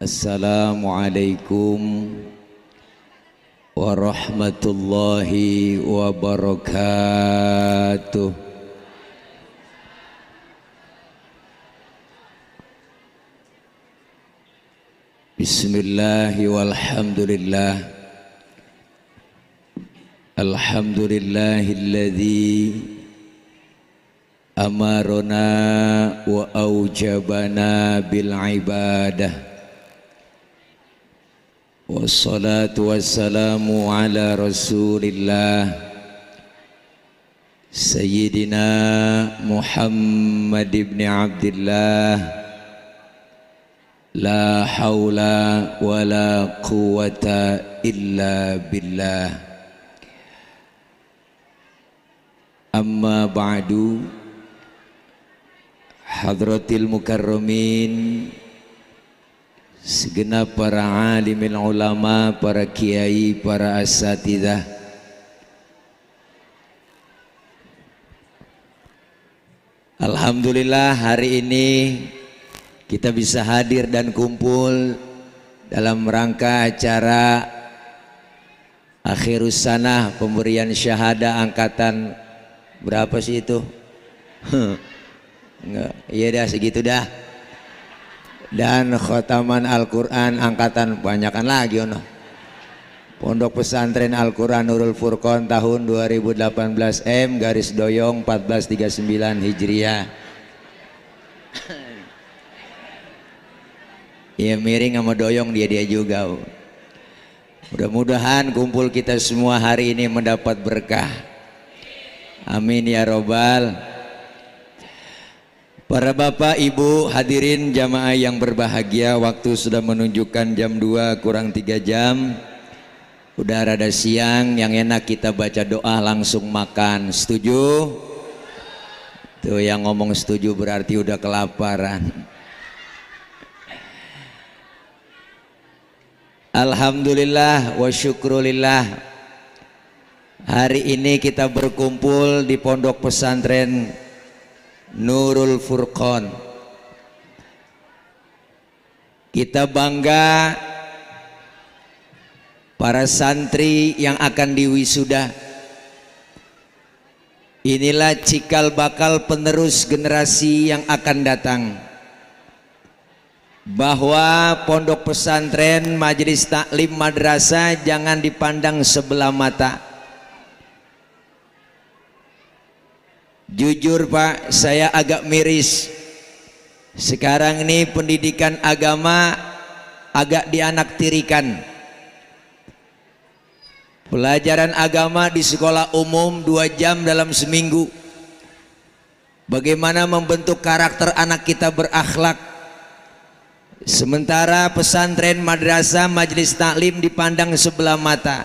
Assalamualaikum warahmatullahi wabarakatuh. Bismillahi walhamdulillah. Alhamdulillahilladzi amarona wa aujabana bil ibadah. Wassalatu wassalamu ala rasulillah Sayyidina Muhammad ibn Abdillah. La hawla wa la quwwata illa billah. Amma ba'du. Hadratil mukarramin, segenap para alimil ulama, para kiai, para asatidzah, alhamdulillah hari ini kita bisa hadir dan kumpul dalam rangka acara akhirus sanah, pemberian syahadah angkatan berapa sih itu? Enggak, iya dah segitu dah. Dan khotaman Al-Quran angkatan banyakan lagi ono. Pondok Pesantren Al-Quran Nurul Furqon tahun 2018 M/Doyong 1439 Hijriah. Ya miring sama doyong dia juga. Mudah-mudahan kumpul kita semua hari ini mendapat berkah. Amin ya robbal. Para bapak, ibu, hadirin jamaah yang berbahagia, waktu sudah menunjukkan jam 2 kurang 3 jam. Udah rada siang, yang enak kita baca doa langsung makan. Setuju? Tuh yang ngomong setuju berarti udah kelaparan. Alhamdulillah wa syukrulillah. Hari ini kita berkumpul di Pondok Pesantren Nurul Furqon. Kita bangga para santri yang akan diwisuda. Inilah cikal bakal penerus generasi yang akan datang, bahwa pondok pesantren, majelis taklim, madrasah jangan dipandang sebelah mata. Jujur Pak, saya agak miris. Sekarang ini pendidikan agama agak dianaktirikan. Pelajaran agama di sekolah umum 2 jam dalam seminggu. Bagaimana membentuk karakter anak kita berakhlak. Sementara pesantren, madrasah, majelis taklim dipandang sebelah mata.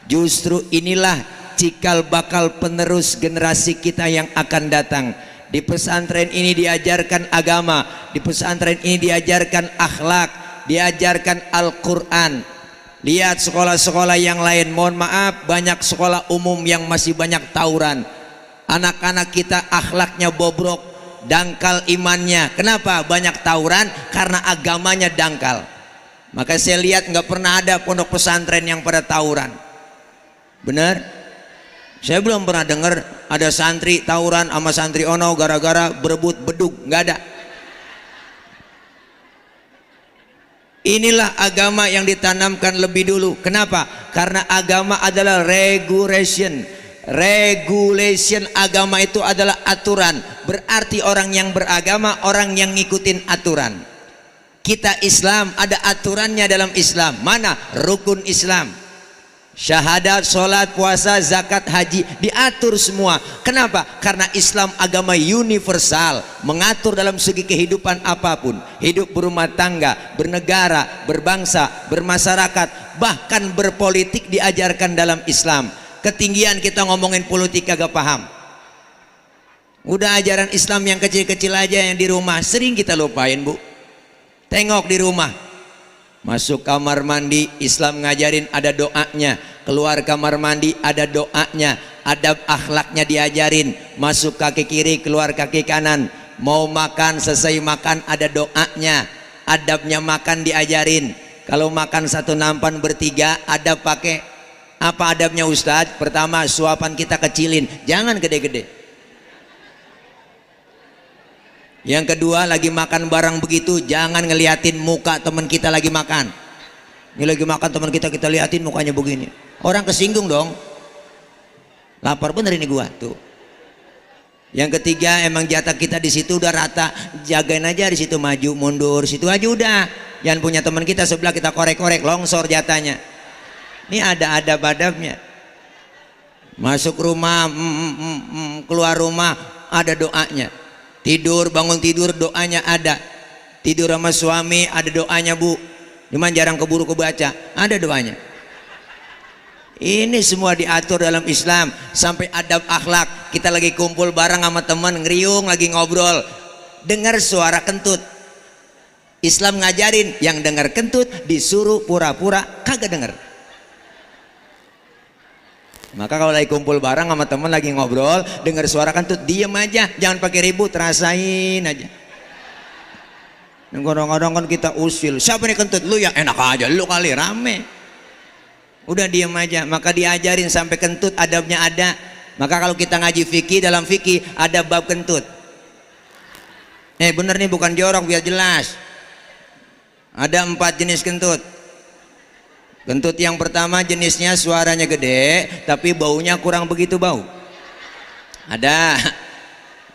Justru inilah cikal bakal penerus generasi kita yang akan datang. Di pesantren ini diajarkan agama, di pesantren ini diajarkan akhlak, diajarkan Al-Quran. Lihat sekolah-sekolah yang lain, mohon maaf, banyak sekolah umum yang masih banyak tawuran. Anak-anak kita akhlaknya bobrok, dangkal imannya. Kenapa banyak tawuran? Karena agamanya dangkal. Maka saya lihat nggak pernah ada pondok pesantren yang pada tawuran. Benar? Saya belum pernah dengar ada santri tawuran sama santri ono gara-gara berebut bedug, nggak ada. Inilah agama yang ditanamkan lebih dulu. Kenapa? Karena agama adalah regulation. Regulation, agama itu adalah aturan. Berarti orang yang beragama, orang yang ngikutin aturan. Kita Islam ada aturannya dalam Islam. Mana? Rukun Islam. Syahadat, sholat, puasa, zakat, haji diatur semua. Kenapa? Karena Islam agama universal, mengatur dalam segi kehidupan apapun. Hidup berumah tangga, bernegara, berbangsa, bermasyarakat, bahkan berpolitik diajarkan dalam Islam. Ketinggian kita ngomongin politik kagak paham. Udah ajaran Islam yang kecil-kecil aja yang di rumah sering kita lupain, Bu. Tengok di rumah, masuk kamar mandi, Islam ngajarin ada doanya. Keluar kamar mandi ada doanya. Adab akhlaknya diajarin. Masuk kaki kiri, keluar kaki kanan. Mau makan, selesai makan ada doanya. adabnya makan diajarin. Kalau makan satu nampan bertiga, adab pakai apa adabnya Ustadz? Pertama, suapan kita kecilin, jangan gede-gede. Yang kedua, lagi makan barang begitu, jangan ngeliatin muka teman kita lagi makan. Ini lagi makan teman kita, kita liatin mukanya begini, orang kesinggung dong. Lapar bener ini gua tuh. Yang ketiga, emang jatah kita di situ udah rata, jagain aja di situ, maju mundur situ aja udah. Jangan punya teman kita sebelah kita korek-korek, longsor jatahnya. Ini ada adab-adabnya. Masuk rumah, keluar rumah ada doanya. Tidur, bangun tidur doanya ada. Tidur sama suami ada doanya bu. Cuman jarang keburu kebaca, ada doanya. Ini semua diatur dalam Islam. Sampai adab akhlak. Kita lagi kumpul bareng sama teman, ngeriung lagi ngobrol, dengar suara kentut, Islam ngajarin yang dengar kentut disuruh pura-pura kagak denger. Maka kalau lagi kumpul bareng sama teman lagi ngobrol, dengar suara kentut, diem aja, jangan pakai ribut, rasain aja. Kadang-kadang kan kita usil, siapa nih kentut? Lu yang enak aja, lu kali rame. Udah diem aja. Maka diajarin sampai kentut adabnya ada. Maka kalau kita ngaji fikih, dalam fikih ada bab kentut. Bener nih, bukan jorok, biar jelas. Ada 4 jenis kentut. Kentut yang pertama jenisnya suaranya gede tapi baunya kurang begitu bau. Ada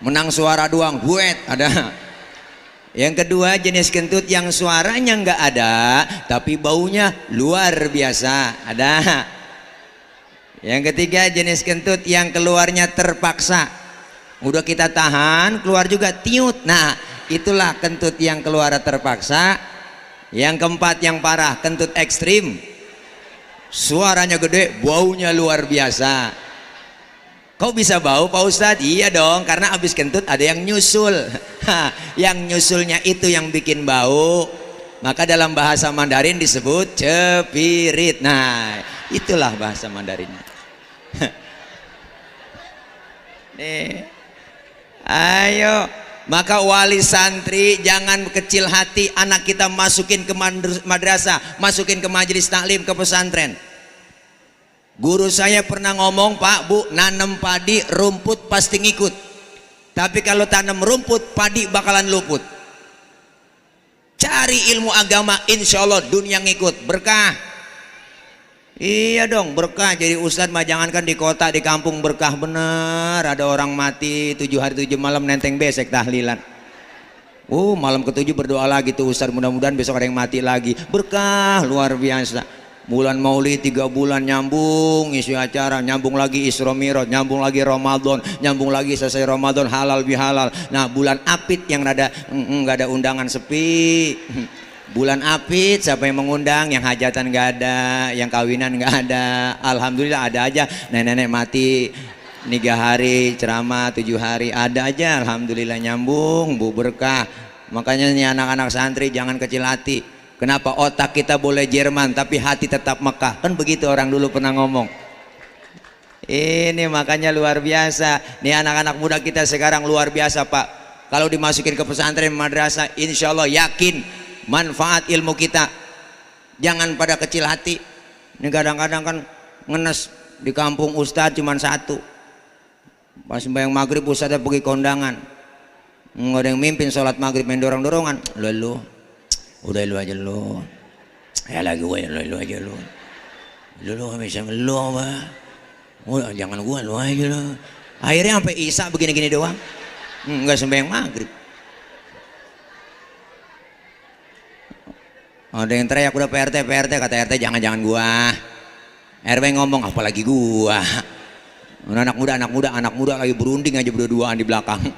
menang suara doang, buet, ada. Yang kedua jenis kentut yang suaranya nggak ada tapi baunya luar biasa, ada. Yang ketiga jenis kentut yang keluarnya terpaksa, udah kita tahan keluar juga tiut. Nah itulah kentut yang keluar terpaksa. Yang keempat yang parah, kentut ekstrim, suaranya gede baunya luar biasa. Kok bisa bau Pak Ustadz? Iya dong, karena abis kentut ada yang nyusul. Yang nyusulnya itu yang bikin bau. Maka dalam bahasa Mandarin disebut cepirit. Nah itulah bahasa Mandarinnya. Nih, ayo. Maka wali santri jangan kecil hati, anak kita masukin ke madrasah, masukin ke majelis taklim, ke pesantren. Guru saya pernah ngomong, Pak Bu, nanam padi rumput pasti ngikut, tapi kalau tanam rumput padi bakalan luput. Cari ilmu agama, insya Allah dunia ngikut, berkah. Iya dong, berkah. Jadi ustadz mah jangankan di kota, di kampung berkah bener. Ada orang mati 7 hari 7 malam nenteng besek tahlilan. Malam ke-7 berdoa lagi tuh ustadz, mudah-mudahan besok ada yang mati lagi. Berkah luar biasa. Bulan Maulid 3 bulan nyambung isi acara, nyambung lagi Isra Mi'raj, nyambung lagi Ramadan, nyambung lagi selesai Ramadan halal bihalal. Nah bulan Apit yang rada nggak ada undangan, sepi. Bulan Apit siapa yang mengundang? Yang hajatan nggak ada, yang kawinan nggak ada. Alhamdulillah ada aja. Nenek-nenek mati 3 hari ceramah, 7 hari ada aja. Alhamdulillah nyambung, bu, berkah. Makanya nih anak-anak santri jangan kecil hati. Kenapa? Otak kita boleh Jerman tapi hati tetap Mekah, kan begitu orang dulu pernah ngomong. Ini makanya luar biasa. Nih anak-anak muda kita sekarang luar biasa Pak. Kalau dimasukin ke pesantren madrasah, insya Allah yakin manfaat ilmu kita. Jangan pada kecil hati. Ini kadang-kadang kan ngenes di kampung ustadz cuma 1. Pas sembahyang maghrib ustadz pergi kondangan, nggak ada yang mimpin sholat maghrib, main dorong-dorongan. Lu udah lu aja lu, ya lagi gue lu aja lu bisa lu apa? Jangan gua, lu aja lu. Akhirnya sampai isya begini-gini doang, nggak sembahyang maghrib. Ada yang teriak udah PRT, kata RT jangan gua. RW ngomong apalagi gua. Anak muda lagi berunding aja berdua-duaan di belakang.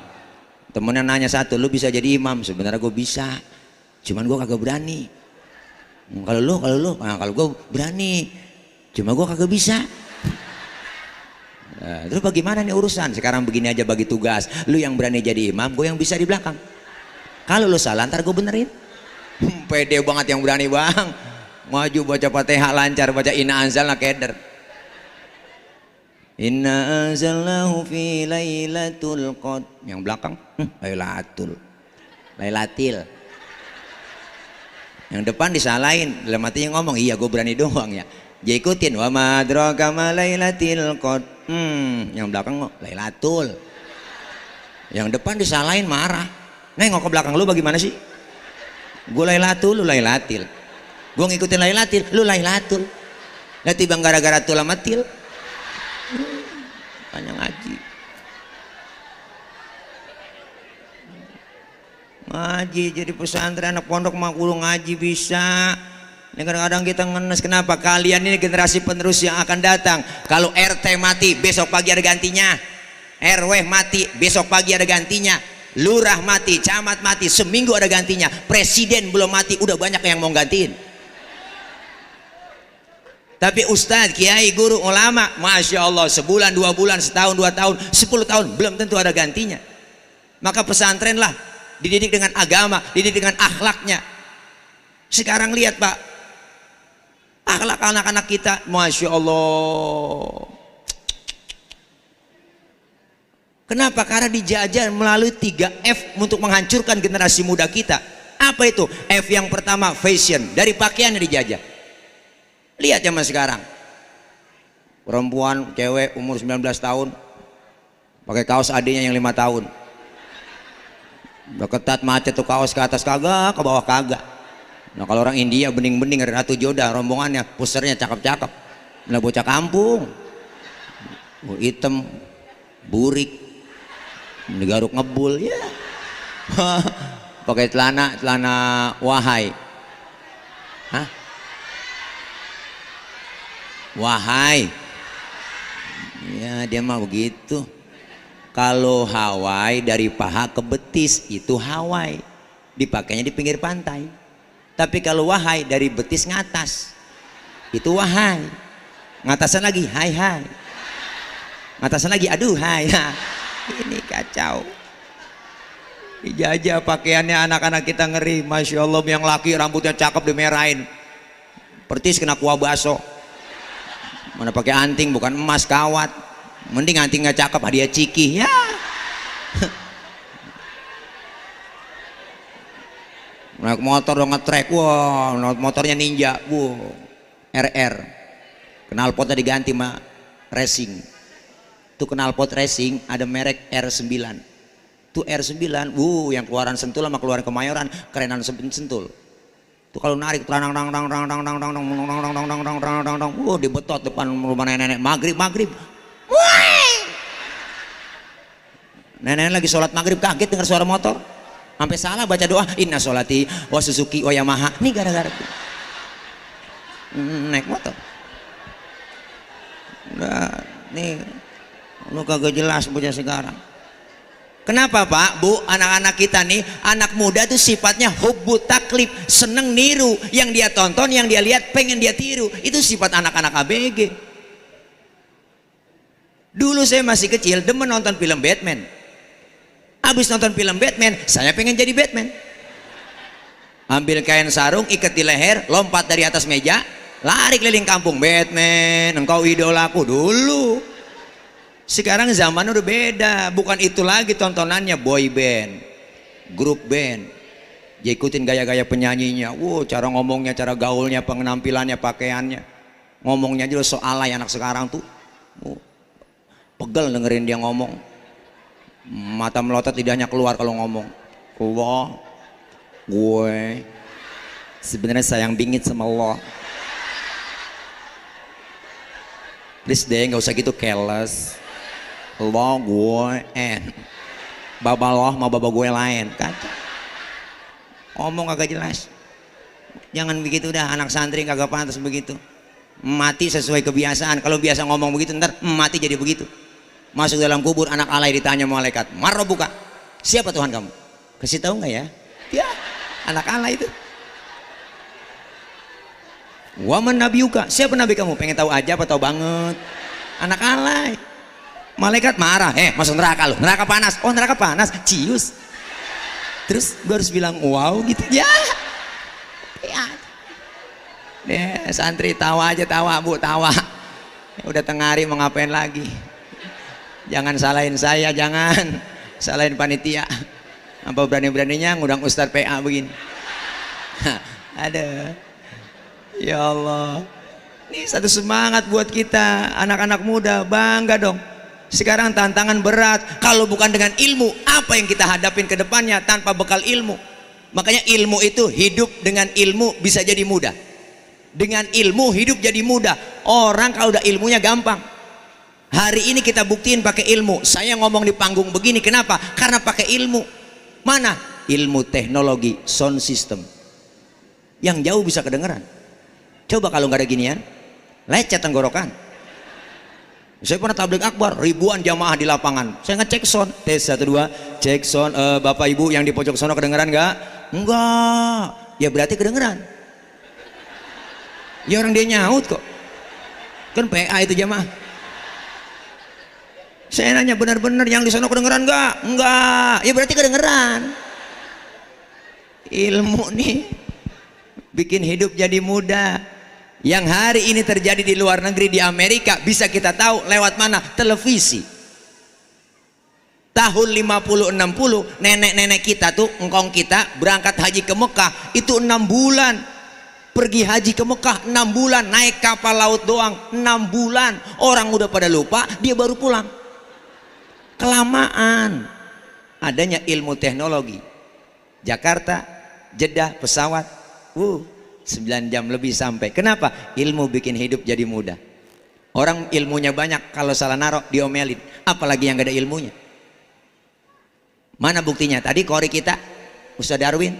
Temennya nanya satu, lu bisa jadi imam? Sebenarnya gua bisa, cuman gua kagak berani. Kalau lu, nah, kalau gua berani, cuma gua kagak bisa. Nah, terus bagaimana nih urusan? Sekarang begini aja bagi tugas, lu yang berani jadi imam, gua yang bisa di belakang. Kalau lu salah ntar gua benerin. Pede banget yang berani bang, maju baca Fatihah lancar, baca inna anzalna keder. Inna anzalnahu fi lailatul qadr. Yang belakang lailatil. Yang depan disalahin, dalam hatinya ngomong, iya gue berani doang ya. Dia ikutin, wa madraka ma lailatul qadar. Yang belakang Lailatul. Yang depan disalahin marah. Nengok ke belakang, lu bagaimana sih? Gue Lailatul, lu Lailatil. Gue ngikutin Lailatil, lu Lailatul. Lah tiba gara-gara tul sama til. Tanya ngaji. Ngaji jadi pesantren, anak pondok mah kudu ngaji bisa. Ini kadang-kadang kita ngenes, kenapa? Kalian ini generasi penerus yang akan datang. Kalau RT mati, besok pagi ada gantinya. RW mati, besok pagi ada gantinya. Lurah mati, camat mati, seminggu ada gantinya. Presiden belum mati, udah banyak yang mau gantiin. Tapi ustadz, kiai, guru, ulama, masya Allah, sebulan, 2 bulan, setahun, 2 tahun, 10 tahun, belum tentu ada gantinya. Maka pesantren lah, dididik dengan agama, dididik dengan akhlaknya. Sekarang lihat Pak, akhlak anak-anak kita, masya Allah. Kenapa? Karena dijajah melalui 3F untuk menghancurkan generasi muda kita. Apa itu? F yang pertama, fashion, dari pakaian dijajah. Lihat zaman sekarang, perempuan, cewek umur 19 tahun pakai kaos adiknya yang 5 tahun. Udah ketat macet tuh kaos, ke atas kagak, ke bawah kagak. Nah kalau orang India bening-bening, Ratu Joda rombongannya, posternya cakep-cakep. Nah bocah kampung, hitam, burik, digaruk ngebul, ya. Pakai celana wahai. Hah? Wahai. Ya dia mah begitu. Kalau Hawaii dari paha ke betis itu Hawaii, dipakainya di pinggir pantai. Tapi kalau wahai dari betis ngatas itu wahai. Ngatasan lagi hai hai. Ngatasan lagi aduh hai. Nah, ini kacau. Dijajah pakaiannya anak-anak kita, ngeri. Masya Allah, yang laki rambutnya cakep dimerahin, pertis kena kuah baso. Mana pakai anting bukan emas, kawat. Mending anting nggak cakep, hadiah ciki ya. Naik motor dong, ngetrek, wah motornya Ninja, RR, knalpotnya diganti mah racing. Tuh knalpot racing ada merek R9. Tuh R9, yang keluaran Sentul sama keluaran Kemayoran kerenan Sentul. Tuh kalau narik dibetot depan rumah nenek-nenek maghrib. Nenek lagi sholat maghrib kaget dengar suara motor, sampai salah baca doa inna sholati wa Suzuki wa Yamaha. Ini gara-gara naik motor. Nah, nih lu kagak jelas bocah sekarang. Kenapa Pak, Bu, anak-anak kita nih, anak muda tuh sifatnya hubbu taklif, seneng niru, yang dia tonton, yang dia lihat pengen dia tiru. Itu sifat anak-anak ABG. Dulu saya masih kecil demen nonton film Batman. Habis nonton film Batman, saya pengen jadi Batman. Ambil kain sarung, ikat di leher, lompat dari atas meja, lari keliling kampung. Batman, engkau idolaku dulu. Sekarang zaman udah beda, bukan itu lagi tontonannya, boy band, grup band. Dia ikutin gaya-gaya penyanyinya, cara ngomongnya, cara gaulnya, penampilannya, pakaiannya, ngomongnya aja so alay anak sekarang tuh. Pegel dengerin dia ngomong, mata melotot, lidahnya keluar kalau ngomong. Allah, gue sebenarnya sayang bingit sama Allah. Please deh, nggak usah gitu careless. Lo gue baba lo mau baba gue lain, kacau. Ngomong kagak jelas. Jangan begitu dah, anak santri kagak pantas begitu. Mati sesuai kebiasaan. Kalau biasa ngomong begitu, ntar mati jadi begitu. Masuk dalam kubur anak alay, ditanya malaikat, Marrobuka, siapa Tuhan kamu? Kasih tahu nggak ya? Ya, anak alay itu. Waman nabiuka, siapa nabi kamu? Pengen tahu aja apa tahu banget? Anak alay. Malaikat marah, masuk neraka lu, neraka panas. Oh neraka panas, cius. Terus gue harus bilang wow gitu ya. Deh santri tawa aja, tawa Bu, tawa. Udah tengah hari mau ngapain lagi? Jangan salahin saya, jangan salahin panitia. Apa berani-beraninya ngundang Ustadz PA begini? Ada. Ya Allah. Ini satu semangat buat kita anak-anak muda, bangga dong. Sekarang tantangan berat, kalau bukan dengan ilmu, apa yang kita hadapin ke depannya tanpa bekal ilmu? Makanya ilmu itu, hidup dengan ilmu bisa jadi mudah. Dengan ilmu hidup jadi mudah. Orang kalau udah ilmunya gampang. Hari ini kita buktiin pakai ilmu. Saya ngomong di panggung begini, kenapa? Karena pakai ilmu. Mana? Ilmu teknologi sound system. Yang jauh bisa kedengeran. Coba kalau nggak ada ginian, lecet tenggorokan. Saya pernah tabligh akbar, ribuan jamaah di lapangan. Saya ngecek sound, tes 1 2, cek sound. Bapak ibu yang di pojok sono kedengeran nggak? Enggak. Ya berarti kedengeran. Ya orang dia nyaut kok. Kan PA itu jamaah. Saya nanya benar-benar yang di sono kedengeran nggak? Enggak. Ya berarti kedengeran. Ilmu nih bikin hidup jadi mudah. Yang hari ini terjadi di luar negeri, di Amerika, bisa kita tahu lewat mana? Televisi. Tahun 50-60 nenek-nenek kita tuh, engkong kita berangkat haji ke Mekah itu 6 bulan. Pergi haji ke Mekah 6 bulan, naik kapal laut doang 6 bulan. Orang udah pada lupa, dia baru pulang. Kelamaan. Adanya ilmu teknologi. Jakarta, Jeddah, pesawat. 9 jam lebih sampai. Kenapa? Ilmu bikin hidup jadi mudah. Orang ilmunya banyak, kalau salah naruh diomelin. Apalagi yang gak ada ilmunya. Mana buktinya? Tadi kori kita Ustaz Darwin.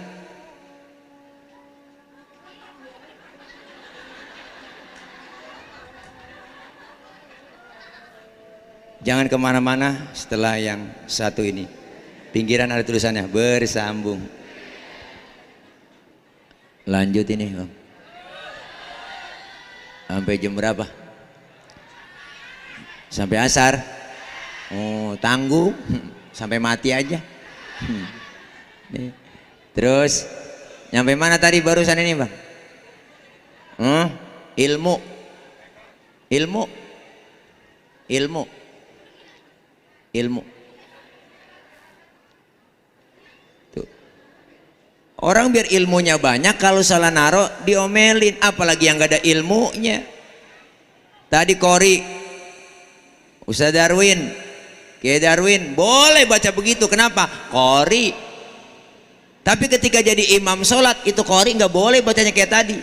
Jangan kemana-mana setelah yang satu ini. Pinggiran ada tulisannya bersambung. Lanjut ini Bang. Sampai jam berapa? Sampai asar. Oh, tangguh sampai mati aja. Terus nyampe mana tadi barusan ini Bang? Ilmu. Ilmu. Ilmu. Ilmu. Orang biar ilmunya banyak, kalau salah naro diomelin, apalagi yang gak ada ilmunya. Tadi kori Ustaz Darwin, Kiai Darwin boleh baca begitu. Kenapa? Kori. Tapi ketika jadi imam sholat itu kori nggak boleh bacanya kayak tadi.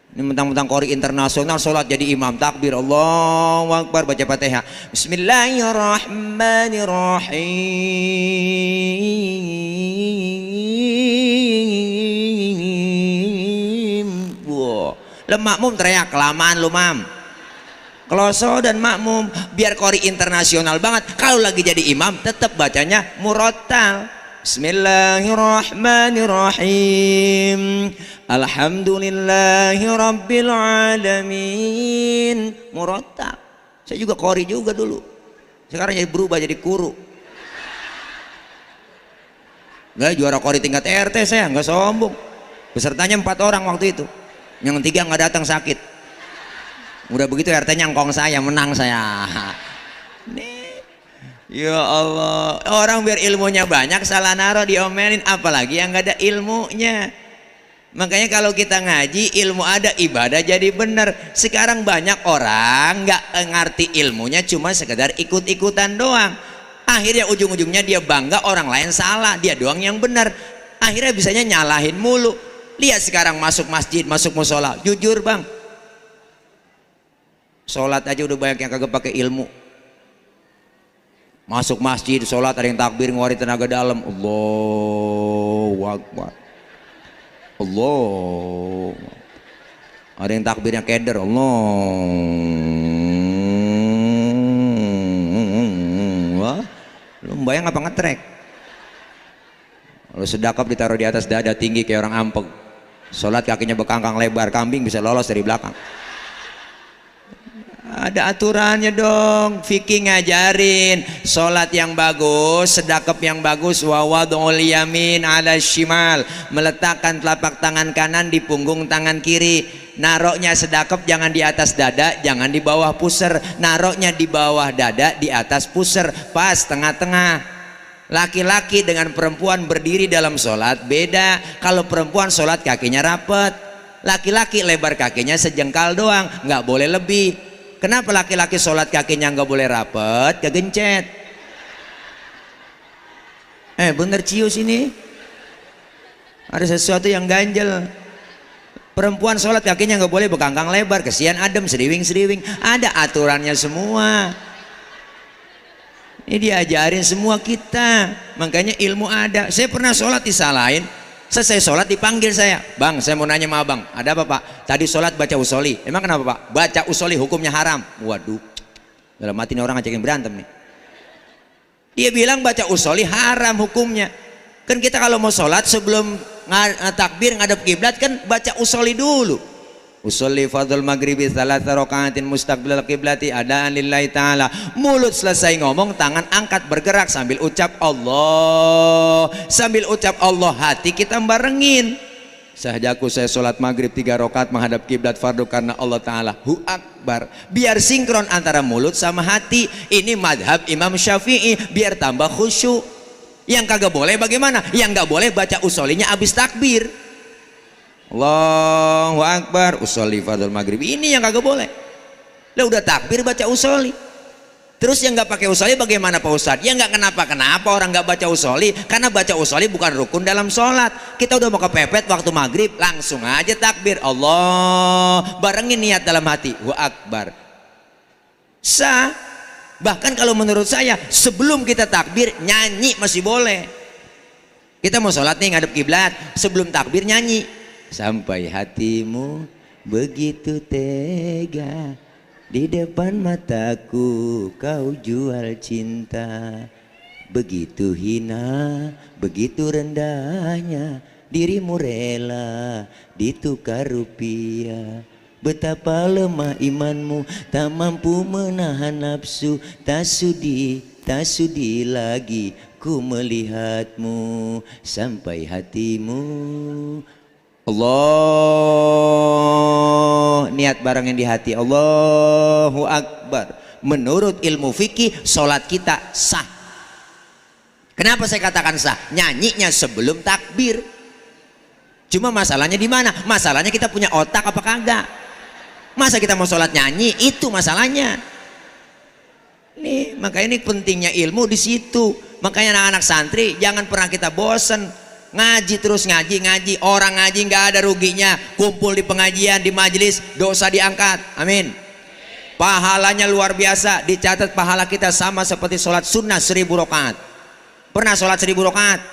Ini mentang-mentang kori internasional sholat jadi imam, takbir Allahu Akbar, baca Fatihah, Bismillahirrahmanirrahim. Wow. Makmum teriak, kelamaan lu mam. Kloso dan makmum, biar kori internasional banget. Kalau lagi jadi imam tetap bacanya murattal. Bismillahirrahmanirrahim. Alhamdulillahi rabbil alamin. Murattal. Saya juga kori juga dulu. Sekarang jadi berubah jadi guru. Nggak, juara kori tingkat RT saya, nggak sombong. Pesertanya 4 orang waktu itu. Yang 3 nggak datang sakit. Udah begitu RT-nya ngkong saya, menang saya. Nih. Ya Allah, orang biar ilmunya banyak salah naruh diomelin, apalagi yang gak ada ilmunya. Makanya kalau kita ngaji ilmu ada, ibadah jadi bener. Sekarang banyak orang gak ngerti ilmunya, cuma sekedar ikut-ikutan doang. Akhirnya ujung-ujungnya dia bangga orang lain salah, dia doang yang benar. Akhirnya bisanya nyalahin mulu. Lihat sekarang masuk masjid, masuk musola, jujur bang, sholat aja udah banyak yang kagak pakai ilmu. Masuk masjid, sholat ada yang takbir ngeluarin tenaga dalam. Allahu Akbar. Allah. Ada yang takbirnya keder. Allah. Lu bayang apa ngetrek? Kalau sedekap ditaruh di atas dada tinggi kayak orang ampeg. Sholat kakinya bekangkang lebar, kambing bisa lolos dari belakang. Ada aturannya dong. Fikih ngajarin sholat yang bagus, sedekap yang bagus, wa wad'ul yamin ala shimal, meletakkan telapak tangan kanan di punggung tangan kiri. Naroknya sedekap jangan di atas dada, jangan di bawah pusar. Naroknya di bawah dada, di atas pusar, pas tengah-tengah. Laki-laki dengan perempuan berdiri dalam sholat beda. Kalau perempuan sholat kakinya rapet, laki-laki lebar kakinya sejengkal doang, nggak boleh lebih. Kenapa laki-laki sholat kakinya nggak boleh rapet? Kegencet. Bener cius ini, ada sesuatu yang ganjel. Perempuan sholat kakinya nggak boleh bekangkang lebar, kesian adem, seriwing-seriwing. Ada aturannya semua. Ini diajarin semua kita, makanya ilmu ada. Saya pernah sholat disalahin, selesai sholat dipanggil saya, bang saya mau nanya sama abang, ada apa pak? Tadi sholat baca usoli. Emang kenapa pak? Baca usoli hukumnya haram. Waduh, dalam hati ini orang ngajakin berantem nih. Dia bilang baca usoli haram hukumnya. Kan kita kalau mau sholat sebelum takbir ngadep kiblat kan baca usoli dulu. Usolli fardhul maghribi thalatha raka'atin mustaqbilal qiblati adaan lillahi ta'ala. Mulut selesai ngomong, tangan angkat bergerak sambil ucap Allah. Sambil ucap Allah, hati kita barengin. Sahajaku saya sholat maghrib 3 rakaat menghadap kiblat fardu karena Allah Ta'ala. Hu akbar. Biar sinkron antara mulut sama hati. Ini madhab Imam Syafi'i, biar tambah khusyuk. Yang kagak boleh bagaimana? Yang nggak boleh baca usolinya abis takbir. Allahu Akbar, usolli fardhul maghrib. Ini yang kagak boleh. Lah udah takbir baca usoli. Terus yang nggak pakai usoli bagaimana Pak Ustadz? Ya nggak kenapa orang nggak baca usoli, karena baca usoli bukan rukun dalam sholat. Kita udah mau kepepet waktu maghrib, langsung aja takbir Allah, barengin niat dalam hati, Allahu Akbar. Sah. Bahkan kalau menurut saya sebelum kita takbir nyanyi masih boleh. Kita mau sholat nih ngadep kiblat, sebelum takbir nyanyi. Sampai hatimu begitu tega, di depan mataku kau jual cinta. Begitu hina, begitu rendahnya, dirimu rela ditukar rupiah. Betapa lemah imanmu, tak mampu menahan nafsu. Tak sudi lagi ku melihatmu. Sampai hatimu Allah, niat barang yang di hati, Allahu Akbar. Menurut ilmu fikih sholat kita sah. Kenapa saya katakan sah? Nyanyinya sebelum takbir. Cuma masalahnya di mana? Masalahnya kita punya otak apa kagak? Masa kita mau sholat nyanyi? Itu masalahnya. Nih, makanya ini pentingnya ilmu di situ. Makanya anak-anak santri jangan pernah kita bosen. Ngaji terus ngaji. Orang ngaji nggak ada ruginya. Kumpul di pengajian, di majelis, dosa diangkat. Amin. Pahalanya luar biasa. Dicatat pahala kita sama seperti sholat sunnah 1000 rakaat. Pernah sholat 1000 rakaat?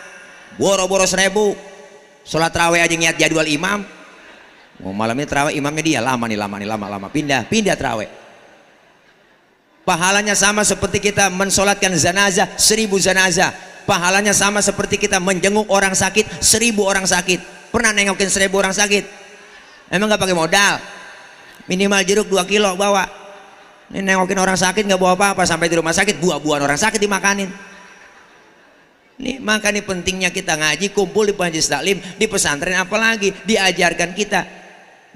Boro-boro 1000. Sholat terawih aja niat jadwal imam. Malam ini terawih imamnya dia lama. Pindah terawih. Pahalanya sama seperti kita mensolatkan zanazah 1000 zanazah. Pahalanya sama seperti kita menjenguk orang sakit 1000 orang sakit. Pernah nengokin 1000 orang sakit? Emang nggak pakai modal? Minimal jeruk 2 kilo bawa. Ini nengokin orang sakit nggak bawa apa-apa, sampai di rumah sakit buah-buahan orang sakit dimakanin. Nih makanya pentingnya kita ngaji, kumpul di majelis taklim, di pesantren, apalagi diajarkan kita.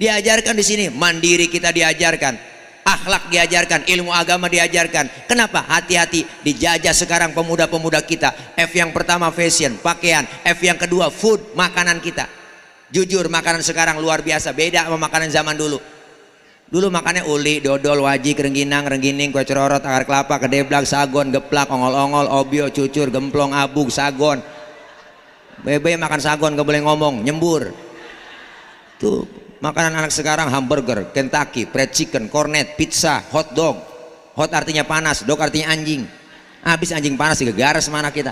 Diajarkan di sini, mandiri kita diajarkan. Akhlak diajarkan, ilmu agama diajarkan. Kenapa? Hati-hati, dijajah sekarang pemuda-pemuda kita. F yang pertama fashion, pakaian. F yang kedua food, makanan kita. Jujur makanan sekarang luar biasa, beda sama makanan zaman dulu. Dulu makannya uli, dodol, wajik, rengginang, renggining, kue cerorot, akar kelapa, kedeblak, sagon, geplak, ongol-ongol, obio, cucur, gemplong, abug, sagon. Bebe makan sagon gak boleh ngomong, nyembur. Tuh makanan anak sekarang hamburger, Kentucky, fried chicken, cornet, pizza, hot dog. Hot artinya panas, dog artinya anjing. Habis anjing panas digegares mana kita.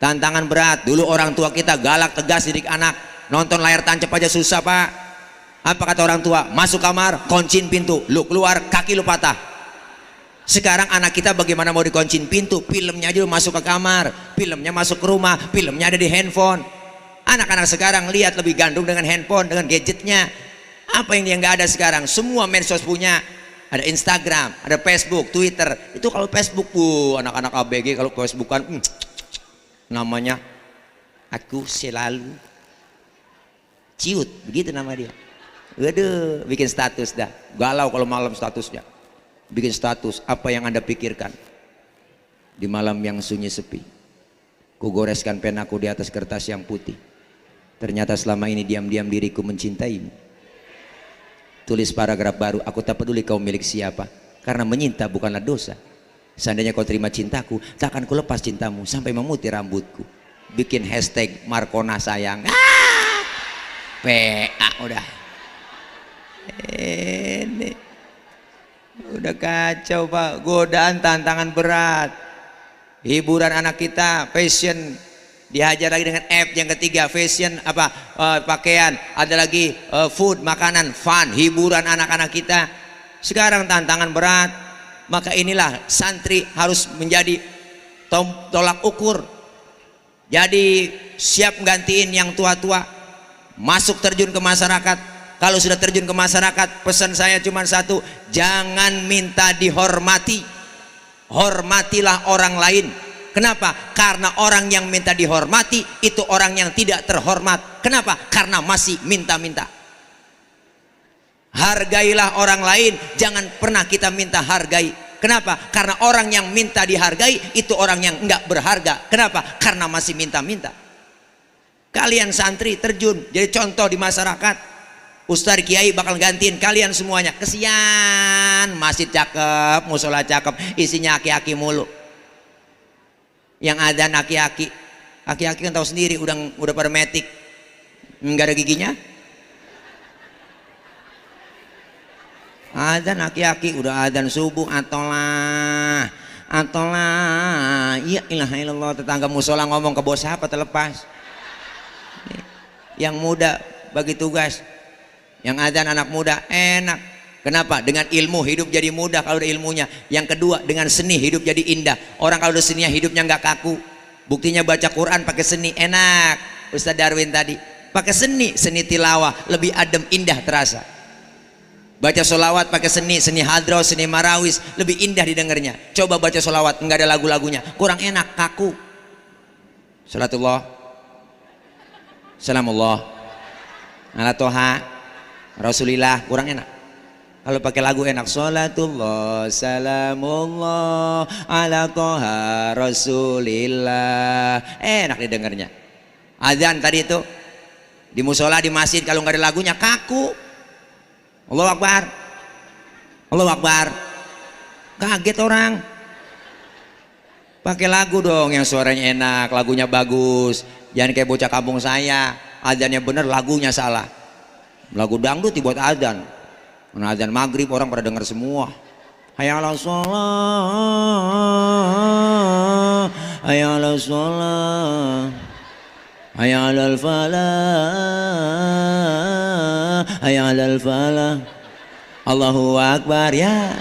Tantangan berat. Dulu orang tua kita galak tegas didik anak. Nonton layar tancap aja susah pak. Apa kata orang tua? Masuk kamar, kuncin pintu, lu keluar kaki lu patah. Sekarang anak kita bagaimana mau dikuncin pintu? Filmnya aja masuk ke kamar, filmnya masuk ke rumah, filmnya ada di handphone. Anak-anak sekarang lihat lebih gandung dengan handphone, dengan gadgetnya. Apa yang dia nggak ada sekarang? Semua medsos punya. Ada Instagram, ada Facebook, Twitter. Itu kalau Facebook, anak-anak ABG kalau Facebookan, namanya aku selalu ciut, begitu nama dia. Waduh, bikin status dah. Galau kalau malam statusnya. Bikin status, apa yang Anda pikirkan? Di malam yang sunyi sepi, ku goreskan penaku di atas kertas yang putih. Ternyata selama ini diam-diam diriku mencintaimu. Tulis paragraf baru, aku tak peduli kau milik siapa, karena menyinta bukanlah dosa. Seandainya kau terima cintaku, tak akan ku lepas cintamu sampai memutih rambutku. Bikin hashtag Markona sayang. PA udah. Ini udah kacau Pak, godaan tantangan berat. Hiburan anak kita, fashion, dihajar lagi dengan F yang ketiga, fashion apa, pakaian, ada lagi food, makanan, fun, hiburan anak-anak kita. Sekarang tantangan berat, maka inilah santri harus menjadi tolak ukur. Jadi siap gantiin yang tua-tua, masuk terjun ke masyarakat. Kalau sudah terjun ke masyarakat, pesan saya cuma satu, jangan minta dihormati. Hormatilah orang lain. Kenapa? Karena orang yang minta dihormati itu orang yang tidak terhormat. Kenapa? Karena masih minta-minta. Hargailah orang lain, jangan pernah kita minta hargai. Kenapa? Karena orang yang minta dihargai itu orang yang enggak berharga. Kenapa? Karena masih minta-minta. Kalian santri terjun jadi contoh di masyarakat. Ustadz Kiai bakal gantiin kalian semuanya. Kesian, masjid cakep, musola cakep, isinya aki-aki mulu. Yang ada aki-aki, aki-aki kan tahu sendiri, udah pada metik, nggak ada giginya. Adzan aki-aki, udah adzan subuh, atolah, ya ilaha illallah. Tetangga musola ngomong ke bos apa terlepas. Yang muda bagi tugas. Yang adzan anak muda enak. Kenapa? Dengan ilmu hidup jadi mudah kalau ada ilmunya. Yang kedua, dengan seni hidup jadi indah. Orang kalau ada seninya hidupnya nggak kaku. Buktinya baca Quran pakai seni enak. Ustadz Darwin tadi pakai seni tilawah lebih adem indah terasa. Baca solawat pakai seni hadrah, seni marawis lebih indah didengarnya. Coba baca solawat nggak ada lagu-lagunya, kurang enak, kaku. Salatullah, salamullah, ala toha Rasulillah, kurang enak. Kalau pakai lagu enak, salatullah salamullah ala toha Rasulillah, enak didengarnya. Azan tadi itu di musola, di masjid, kalau nggak ada lagunya kaku. Allahu Akbar, Allahu Akbar, kaget orang. Pakai lagu dong yang suaranya enak, lagunya bagus. Jangan kayak bocah kampung saya, azannya bener, lagunya salah. Lagu dangdut dibuat azan. Nah, azan maghrib orang pada dengar semua. Hayya 'alas shalah, hayya 'alas shalah, hayya 'alal falah, hayya 'alal falah. Allahu Akbar ya.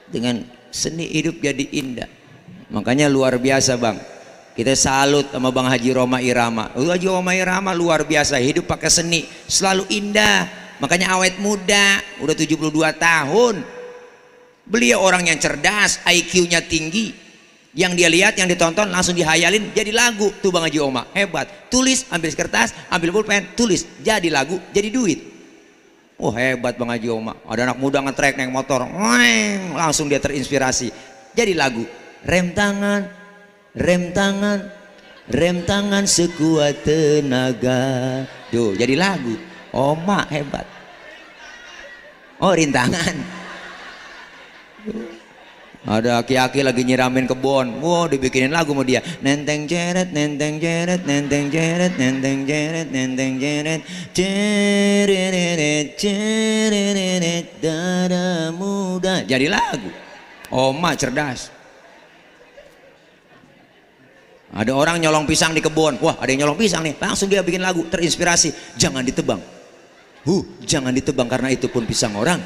Dengan seni hidup jadi indah. Makanya luar biasa Bang. Kita salut sama Bang Haji Roma Irama. Haji Roma Irama luar biasa, hidup pakai seni, selalu indah. Makanya awet muda, udah 72 tahun. Beliau orang yang cerdas, IQ-nya tinggi. Yang dia lihat, yang ditonton langsung dihayalin jadi lagu. Tuh Bang Haji Roma, hebat. Tulis, ambil kertas, ambil pulpen, tulis, jadi lagu, jadi duit. Oh hebat Bang Haji Roma. Ada anak muda ngetrek naik motor, langsung dia terinspirasi, jadi lagu. Rem tangan, rem tangan, rem tangan sekuat tenaga. Tuh jadi lagu. Oma hebat. Oh rintangan. Ada aki-aki lagi nyiramin kebun, wow dibikinin lagu sama dia. Nenteng jeret, nenteng jeret, nenteng jeret, nenteng jeret, nenteng jeret, cereret, cereret, dada muda. Jadi lagu. Oma cerdas. Ada orang nyolong pisang di kebun, wah ada yang nyolong pisang nih, langsung dia bikin lagu, terinspirasi. Jangan ditebang, jangan ditebang karena itu pun pisang orang.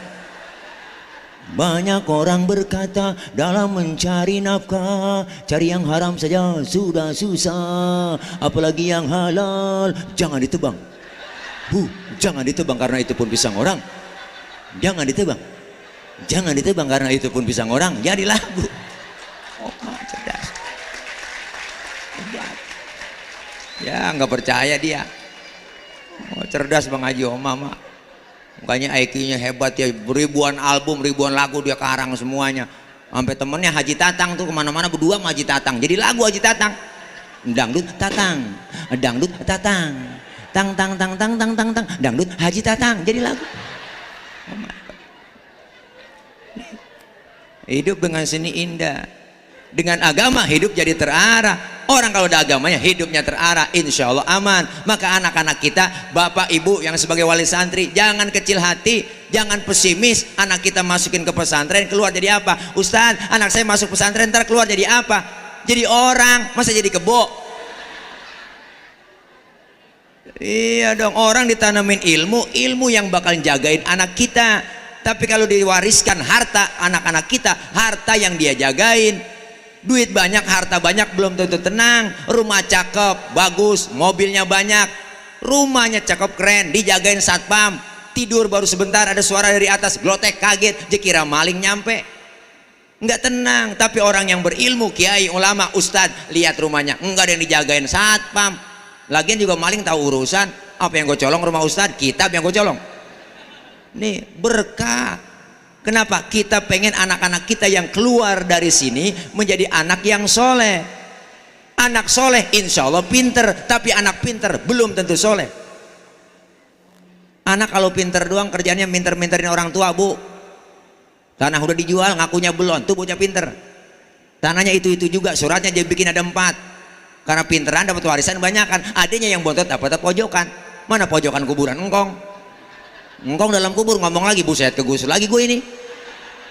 Banyak orang berkata dalam mencari nafkah, cari yang haram saja sudah susah, apalagi yang halal. Jangan ditebang, jangan ditebang karena itu pun pisang orang. Jangan ditebang, jangan ditebang karena itu pun pisang orang. Jadi lagu. Oh, cerdas. Ya nggak percaya dia. Oh, cerdas Bang Haji Oma. Makanya IQ-nya hebat ya, ribuan album, ribuan lagu dia karang semuanya. Sampai temennya Haji Tatang tuh kemana-mana berdua sama Haji Tatang. Jadi lagu Haji Tatang, dangdut Tatang, dangdut Tatang, tang tang tang tang tang tang tang, dangdut Haji Tatang. Jadi lagu. Hidup dengan seni indah, dengan agama hidup jadi terarah. Orang kalau ada agamanya hidupnya terarah, insya Allah aman. Maka anak-anak kita, bapak ibu yang sebagai wali santri, jangan kecil hati, jangan pesimis. Anak kita masukin ke pesantren keluar jadi apa? Ustadz, anak saya masuk pesantren ntar keluar jadi apa? Jadi orang, masa jadi kebo? Iya dong, orang ditanamin ilmu, ilmu yang bakal jagain anak kita. Tapi kalau diwariskan harta anak-anak kita, harta yang dia jagain. Duit banyak, harta banyak belum tentu tenang. Rumah cakep, bagus, mobilnya banyak, rumahnya cakep keren, dijagain satpam. Tidur baru sebentar ada suara dari atas, glotek kaget, dia kira maling nyampe. Enggak tenang. Tapi orang yang berilmu, kiai, ulama, ustadz, lihat rumahnya enggak ada yang dijagain satpam. Lagian juga maling tahu urusan. Apa yang gue colong rumah ustadz? Kitab yang gue colong. Nih berkah. Kenapa? Kita pengen anak-anak kita yang keluar dari sini menjadi anak yang soleh. Anak soleh insya Allah pinter, tapi anak pinter belum tentu soleh. Anak kalau pinter doang kerjanya minter-minterin orang tua, bu. Tanah udah dijual ngakunya belum, tuh bocah pinter. Tanahnya itu-itu juga, suratnya dia bikin ada 4. Karena pinteran dapat warisan banyak kan. Adanya yang bontot dapat pojokan. Mana pojokan kuburan engkong? Engkong dalam kubur ngomong lagi, buset kegusur lagi gue ini.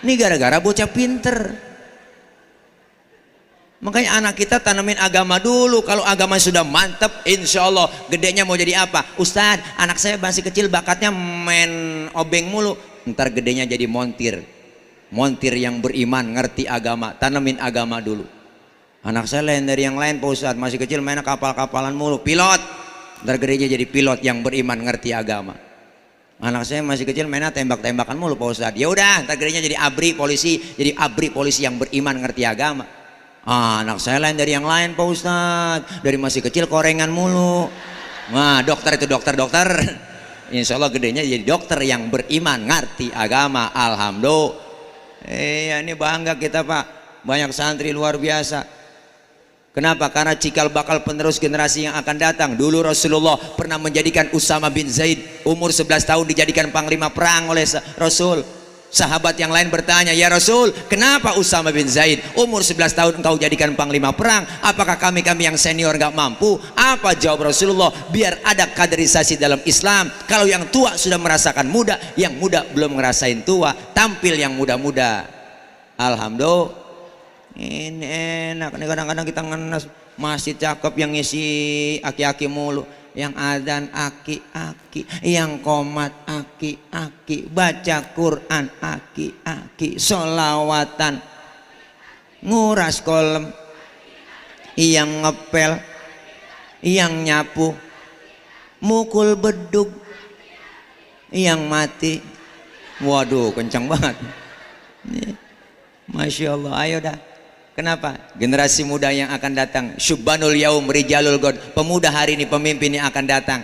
Ini gara-gara bocah pinter. Makanya anak kita tanamin agama dulu. Kalau agama sudah mantep, insya Allah gedenya mau jadi apa? Ustadz, anak saya masih kecil bakatnya main obeng mulu. Ntar gedenya jadi montir. Montir yang beriman, ngerti agama. Tanamin agama dulu. Anak saya lain dari yang lain Pak Ustadz, masih kecil mainnya kapal-kapalan mulu. Pilot. Ntar gedenya jadi pilot yang beriman, ngerti agama. Anak saya masih kecil mainnya tembak-tembakan mulu Pak Ustadz. Ya udah, ntar gedenya jadi abri polisi, jadi abri polisi yang beriman, ngerti agama. Anak saya lain dari yang lain Pak Ustadz, dari masih kecil korengan mulu. Nah, dokter itu dokter. Insya Allah gedenya jadi dokter yang beriman, ngerti agama. Alhamdulillah. Ini bangga kita Pak, banyak santri luar biasa. Kenapa? Karena cikal bakal penerus generasi yang akan datang. Dulu Rasulullah pernah menjadikan Usama bin Zaid umur 11 tahun dijadikan panglima perang oleh Rasul. Sahabat yang lain bertanya, ya Rasul, kenapa Usama bin Zaid umur 11 tahun engkau jadikan panglima perang? Apakah kami yang senior gak mampu? Apa jawab Rasulullah? Biar ada kaderisasi dalam Islam. Kalau yang tua sudah merasakan muda, yang muda belum ngerasain tua, tampil yang muda-muda. Alhamdulillah. Ini enak nih, kadang-kadang kita ngenes masih cakep yang ngisi aki-aki mulu, yang adzan aki-aki, yang qomat aki-aki, baca Quran aki-aki, sholawatan, nguras kolom, yang ngepel, yang nyapu, mukul bedug, yang mati. Waduh kencang banget. Masya Allah. Ayo dah. Kenapa? Generasi muda yang akan datang, syubbanul yaum rijalul god, pemuda hari ini, pemimpin yang akan datang.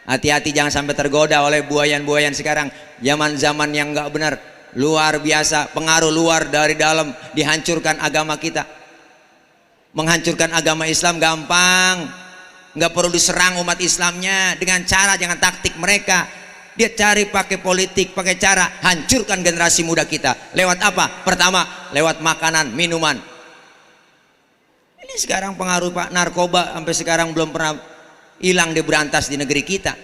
Hati-hati jangan sampai tergoda oleh buayan-buayan sekarang. Zaman-zaman yang enggak benar, luar biasa, pengaruh luar dari dalam, dihancurkan agama kita. Menghancurkan agama Islam gampang, nggak perlu diserang umat Islamnya dengan cara, jangan taktik mereka. Dia cari pakai politik, pakai cara hancurkan generasi muda kita. Lewat apa? Pertama, lewat makanan, minuman. Ini sekarang pengaruh Pak narkoba sampai sekarang belum pernah hilang, diberantas di negeri kita.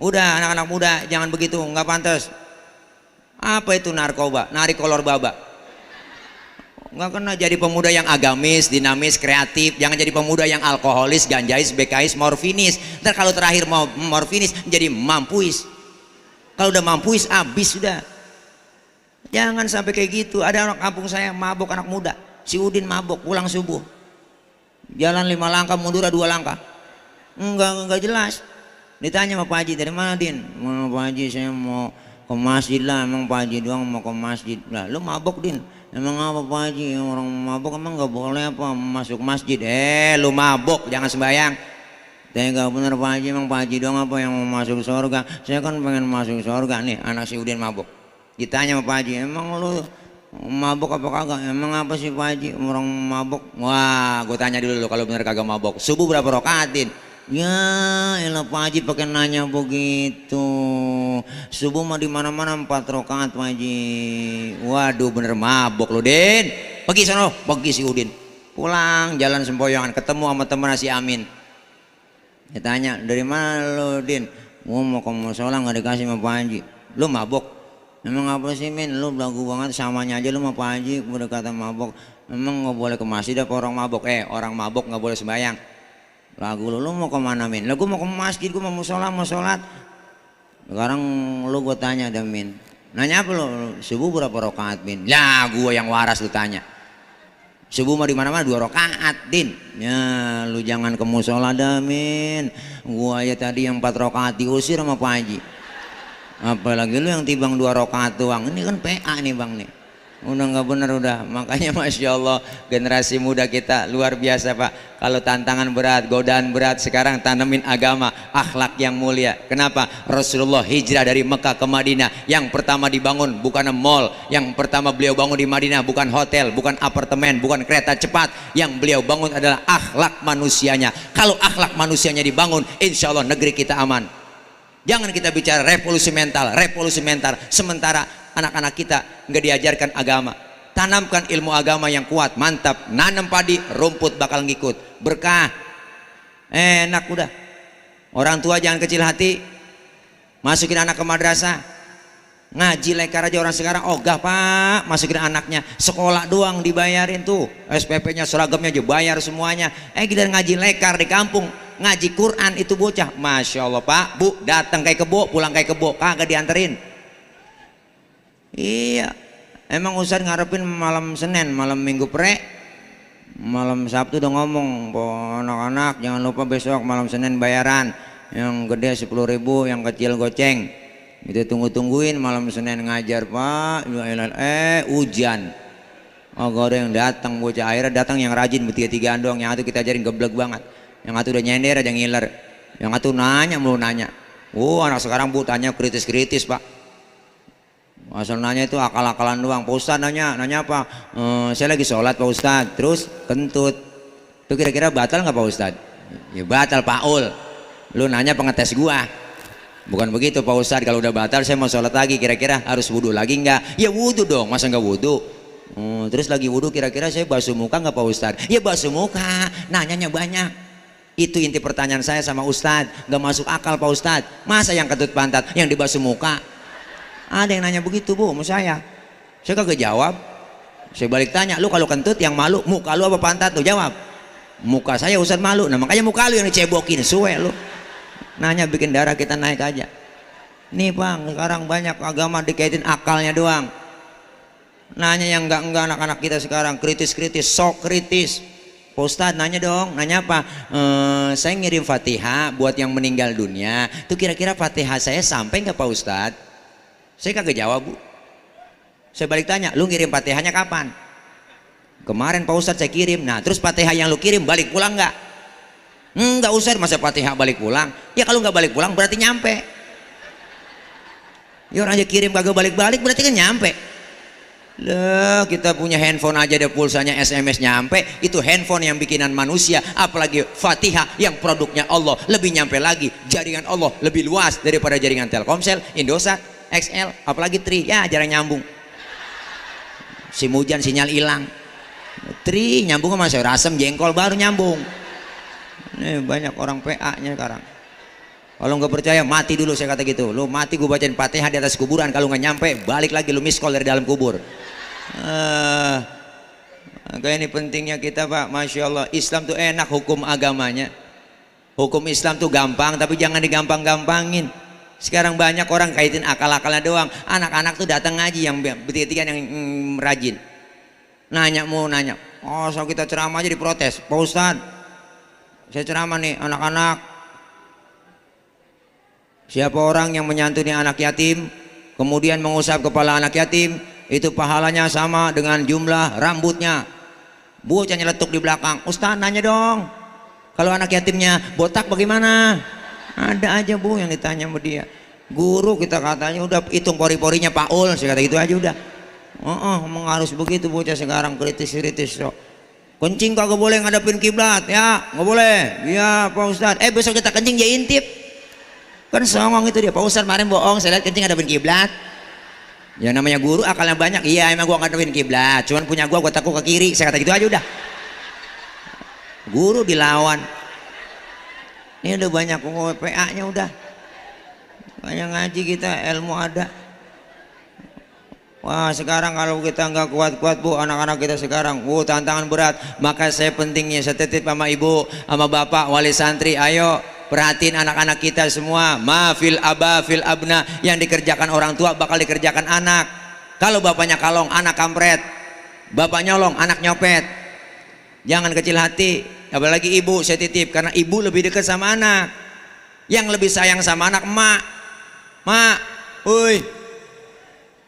Udah anak-anak muda jangan begitu, nggak pantas. Apa itu narkoba? Narik kolor baba. Nggak kena. Jadi pemuda yang agamis, dinamis, kreatif. Jangan jadi pemuda yang alkoholis, ganjais, bekais, morfinis. Ntar kalau terakhir mau morfinis jadi mampuis. Kalau udah mampuis abis sudah. Jangan sampai kayak gitu. Ada orang kampung saya mabok, anak muda, si Udin mabok pulang subuh, jalan 5 langkah mundur 2 langkah. Enggak jelas. Ditanya sama Pak Haji, dari mana Din? Pak Haji saya mau ke masjid lah. Emang Pak Haji doang mau ke masjid lah. Lu mabok Din? Emang apa Pak Haji? Orang mabok emang nggak boleh apa masuk masjid? Lu mabok jangan sembahyang. Tega bener Pak Haji, emang Pak Haji doang apa yang mau masuk surga? Saya kan pengen masuk surga nih. Anak si Udin mabuk. Ditanya sama Pak Haji, emang lu mabuk apa kagak? Emang apa sih Pak Haji orang mabuk? Wah, gue tanya dulu kalau bener kagak mabuk. Subuh berapa rokaatin? Ya, elah Pak Haji pakai nanya begitu. Subuh mah di mana-mana 4 rakaat Pak Haji. Waduh, bener mabuk lu Din. Pergi sono, pergi si Udin. Pulang jalan sempoyongan ketemu sama temen si Amin. Ditanya, dari mana lu Din? Gua mau ke musola nggak dikasih sama Pak Haji. Lu mabok? Emang apa sih Min? Lu belagu banget, samanya aja lu sama Pak Haji. Udah kata mabok. Emang nggak boleh ke masjid apa orang mabok? Orang mabok nggak boleh sembahyang. Lagu lu mau kemana Min? Lah gua mau ke masjid, gua mau musola, mau sholat. Sekarang lu gua tanya dah Min. Nanya apa lu? Subuh berapa rakaat Min? Lah gua yang waras lu tanya. Subuh mah di mana-mana 2 rakaat Din. Ya lu jangan ke musola dah Min. Gua ya tadi yang 4 rakaat diusir sama Pak Haji. Apalagi lu yang tibang 2 rakaat doang. Ini kan PA nih Bang nih. Udah nggak bener udah. Makanya Masya Allah generasi muda kita luar biasa Pak. Kalau tantangan berat, godaan berat, sekarang tanemin agama, akhlak yang mulia. Kenapa? Rasulullah hijrah dari Mekah ke Madinah. Yang pertama dibangun bukan mall. Yang pertama beliau bangun di Madinah bukan hotel, bukan apartemen, bukan kereta cepat. Yang beliau bangun adalah akhlak manusianya. Kalau akhlak manusianya dibangun, insya Allah negeri kita aman. Jangan kita bicara revolusi mental, sementara anak-anak kita nggak diajarkan agama. Tanamkan ilmu agama yang kuat, mantap. Nanam padi, rumput bakal ngikut. Berkah, enak udah. Orang tua jangan kecil hati. Masukin anak ke madrasah, ngaji lekar aja orang sekarang. Ogah Pak, masukin anaknya sekolah doang dibayarin tuh. SPP-nya, seragamnya aja bayar semuanya. Kita ngaji lekar di kampung. Ngaji Quran itu bocah, Masya Allah Pak, Bu, datang kayak kebo, pulang kayak kebo, kagak dianterin. Iya, emang Ustadz ngarepin malam Senin, malam Minggu malam Sabtu udah ngomong, anak-anak jangan lupa besok malam Senin bayaran, yang gede 10.000, yang kecil goceng. Itu tungguin malam Senin ngajar Pak. Hujan, gak ada yang datang, bocah akhirnya datang yang rajin bertiga-tigaan doang. Yang itu kita ajarin geblek banget. Yang itu udah nyender aja ngiler. Yang itu nanya mulu nanya. Anak sekarang Bu tanya kritis-kritis Pak. Asal nanya itu akal-akalan doang. Pak Ustadz nanya apa? Saya lagi sholat Pak Ustadz. Terus kentut. Itu kira-kira batal nggak Pak Ustadz? Ya batal Pak Ul. Lu nanya pengetes gua. Bukan begitu Pak Ustadz. Kalau udah batal saya mau sholat lagi. Kira-kira harus wudhu lagi nggak? Ya wudhu dong. Masa nggak wudhu? Terus lagi wudhu kira-kira saya basuh muka nggak Pak Ustadz? Ya basuh muka. Nanyanya banyak. Itu inti pertanyaan saya sama Ustadz. Nggak masuk akal Pak Ustadz. Masa yang kentut pantat yang dibasuh muka? Ada yang nanya begitu Bu sama saya kagak jawab. Saya balik tanya, lu kalau kentut yang malu muka lu apa pantat? Lu jawab, muka saya Ustadz malu. Nah makanya muka lu yang dicebokin suwe lu. Nanya bikin darah kita naik aja. Nih Bang, sekarang banyak agama dikaitin akalnya doang. Nanya yang enggak anak-anak kita sekarang kritis-kritis, sok kritis. Pak Ustadz nanya dong, nanya apa? Saya ngirim Fatihah buat yang meninggal dunia. Itu kira-kira Fatihah saya sampai nggak Pak Ustadz? Saya kagak jawab Bu. Saya balik tanya, lu ngirim Fatihahnya kapan? Kemarin Pak Ustadz saya kirim. Nah terus Fatihah yang lu kirim balik pulang nggak? Enggak Ustadz, masa Fatihah balik pulang? Ya kalau nggak balik pulang berarti nyampe. Ya orang aja kirim kagak balik-balik berarti kan nyampe. Lah kita punya handphone aja ada pulsanya SMS nyampe. Itu handphone yang bikinan manusia, apalagi Fatihah yang produknya Allah, lebih nyampe lagi. Jaringan Allah lebih luas daripada jaringan Telkomsel, Indosat, XL, apalagi Tri. Ya jarang nyambung. SIM hujan sinyal hilang. Tri nyambung sama sayur asem jengkol baru nyambung. Nih banyak orang PA nya sekarang. Kalau nggak percaya mati dulu, saya kata gitu. Lu mati gue bacain Fatihah di atas kuburan. Kalau nggak nyampe balik lagi lu miss call dari dalam kubur. Kayak ini pentingnya kita Pak. Masya Allah, Islam tuh enak hukum agamanya. Hukum Islam tuh gampang, tapi jangan digampang-gampangin. Sekarang banyak orang kaitin akal-akalnya doang. Anak-anak tuh datang ngaji yang bertiga yang rajin. Nanya, so kita ceramah aja diprotes. Pak Ustadz, saya ceramah nih anak-anak. Siapa orang yang menyantuni anak yatim kemudian mengusap kepala anak yatim, itu pahalanya sama dengan jumlah rambutnya. Bocah nyeletuk di belakang. Ustaz nanya dong, Kalau anak yatimnya botak bagaimana? Ada aja Bu yang ditanya sama dia. Guru kita katanya udah hitung pori-porinya Paul, saya kata gitu aja udah. Emang harus begitu bocah sekarang, kritis-kritis. So. Kencing kagak boleh ngadepin kiblat ya, nggak boleh. Iya Pak Ustadz. Besok kita kencing dia intip. Kan songong itu dia. Pak Ustadz kemarin bohong, saya lihat kencing ngadepin kiblat. Ya namanya guru akalnya banyak. Iya emang gua ngadepin kiblat. Cuman punya gua takut ke kiri. Saya kata gitu aja udah. Guru dilawan. Ini udah banyak PA-nya udah. Banyak ngaji kita, ilmu ada. Wah sekarang kalau kita nggak kuat-kuat Bu, anak-anak kita sekarang, tantangan berat. Maka saya pentingnya saya titip sama ibu, sama bapak, wali santri, ayo perhatiin anak-anak kita semua. Fil aba fil abna, yang dikerjakan orang tua bakal dikerjakan anak. Kalau bapaknya kalong, anak kampret. Bapak nyolong, anak nyopet. Jangan kecil hati, apalagi ibu saya titip, karena ibu lebih dekat sama anak. Yang lebih sayang sama anak emak. Mak,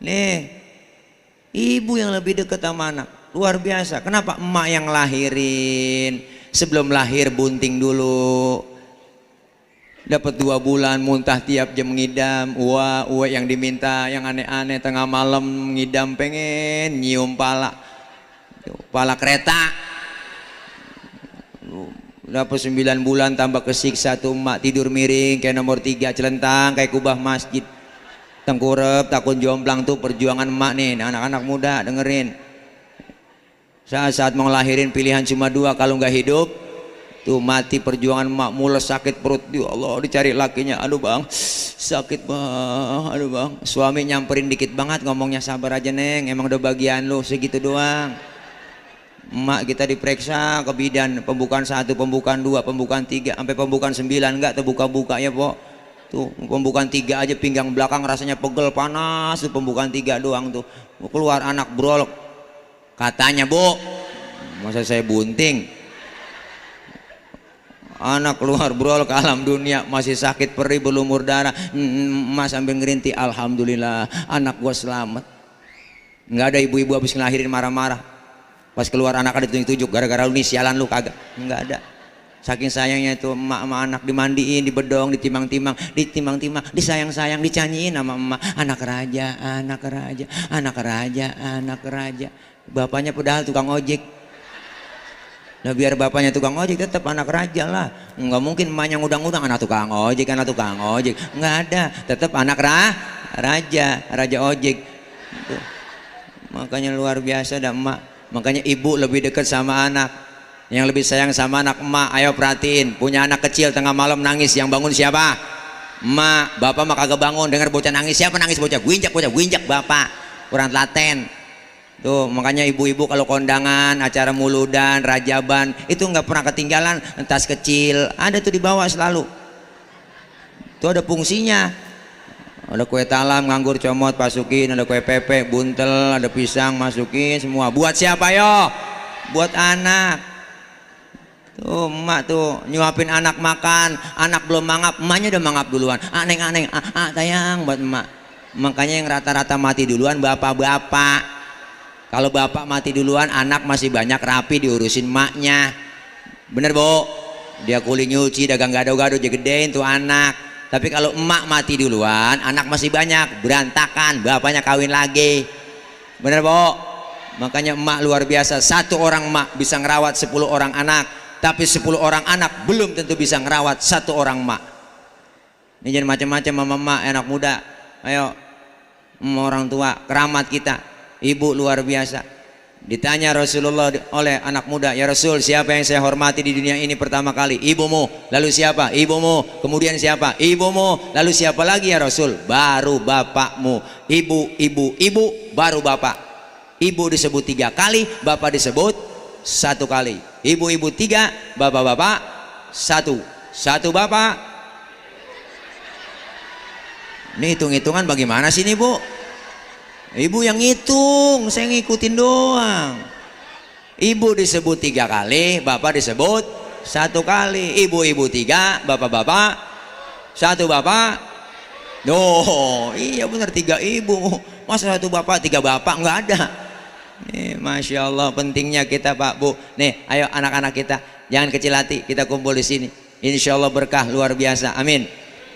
nih ibu yang lebih dekat sama anak, luar biasa. Kenapa? Emak yang lahirin, sebelum lahir bunting dulu, dapat 2 bulan muntah tiap jam ngidam, uwe yang diminta yang aneh-aneh, tengah malam ngidam pengen nyium pala kereta. Dapat 9 bulan tambah kesiksa tuh emak, tidur miring kayak nomor 3 celentang kayak kubah masjid, tengkurep takut jomplang. Tuh perjuangan emak nih, anak-anak muda dengerin. Saat mau lahirin pilihan cuma 2, kalau nggak hidup tuh mati. Perjuangan emak, mules sakit perut, ya Allah dicari lakinya, aduh bang sakit bang, aduh bang. Suami nyamperin dikit banget ngomongnya, sabar aja neng, emang udah bagian lu segitu doang. Emak kita diperiksa ke bidan, pembukaan 1, pembukaan 2, pembukaan 3, sampai pembukaan 9 enggak terbuka-buka ya Pok. Tuh pembukaan 3 aja pinggang belakang rasanya pegel panas tuh, pembukaan 3 doang tuh. Keluar anak brolok. Katanya Bu, masa saya bunting. Anak keluar brolok, alam dunia, masih sakit perih berlumur darah. Mas sambil ngerinti, alhamdulillah anak gua selamat. Nggak ada ibu-ibu habis ngelahirin marah-marah. Pas keluar anak ada ditunjuk, gara-gara lu nih sialan lu kagak. Nggak ada. Saking sayangnya itu emak sama anak, dimandiin, dibedong, ditimang-timang, disayang-sayang, dicanyiin sama emak. Anak raja, anak raja, anak raja, anak raja. Bapaknya padahal tukang ojek. Nah biar bapaknya tukang ojek tetap anak raja lah. Nggak mungkin emaknya ngudang-ngudang anak tukang ojek, anak tukang ojek. Nggak ada, tetap anak raja ojek. Tuh. Makanya luar biasa dah emak. Makanya ibu lebih dekat sama anak. Yang lebih sayang sama anak emak. Ayo perhatiin, punya anak kecil tengah malam nangis, yang bangun siapa? Emak. Bapak mah kagak bangun, dengar bocah nangis, siapa nangis? Bocah gwinjak bapak, kurang telaten. Tuh makanya ibu-ibu kalau kondangan, acara muludan, rajaban, itu nggak pernah ketinggalan tas kecil, ada tuh dibawa selalu. Itu ada fungsinya. Ada kue talam, nganggur, comot, masukin. Ada kue pepe, buntel, ada pisang, masukin semua. Buat siapa yo? Buat anak. Tuh emak tuh nyuapin anak makan, anak belum mangap, emaknya udah mangap duluan. Neng, tayang buat emak. Makanya yang rata-rata mati duluan bapak-bapak. Kalau bapak mati duluan, anak masih banyak rapi diurusin emaknya. Bener Bu? Dia kuli nyuci, dagang gado-gado, jadi gedein tuh anak. Tapi kalau emak mati duluan, anak masih banyak, berantakan, bapaknya kawin lagi. Bener Bu? Makanya emak luar biasa. 1 orang emak bisa ngerawat 10 orang anak, tapi 10 orang anak belum tentu bisa ngerawat 1 orang emak. Ini jangan macam-macam sama emak, anak muda. Ayo, orang tua, keramat kita, ibu luar biasa. Ditanya Rasulullah oleh anak muda, ya Rasul, siapa yang saya hormati di dunia ini pertama kali? Ibumu. Lalu siapa? Ibumu. Kemudian siapa? Ibumu. Lalu siapa lagi ya Rasul? Baru bapakmu. Ibu, baru bapak. Ibu disebut 3 kali, bapak disebut 1 kali. Ibu 3, bapak 1. 1 bapak. Ini hitung-hitungan bagaimana sih nih Bu? Ibu yang ngitung, saya ngikutin doang. Ibu disebut 3 kali, bapak disebut 1 kali. Ibu 3, bapak 1 bapak. Iya benar, 3 ibu. Masa 1 bapak, 3 bapak? Nggak ada. Masya Allah pentingnya kita Pak Bu. Nih ayo anak-anak kita, Jangan kecil hati, kita kumpul di sini. Insya Allah berkah luar biasa. Amin.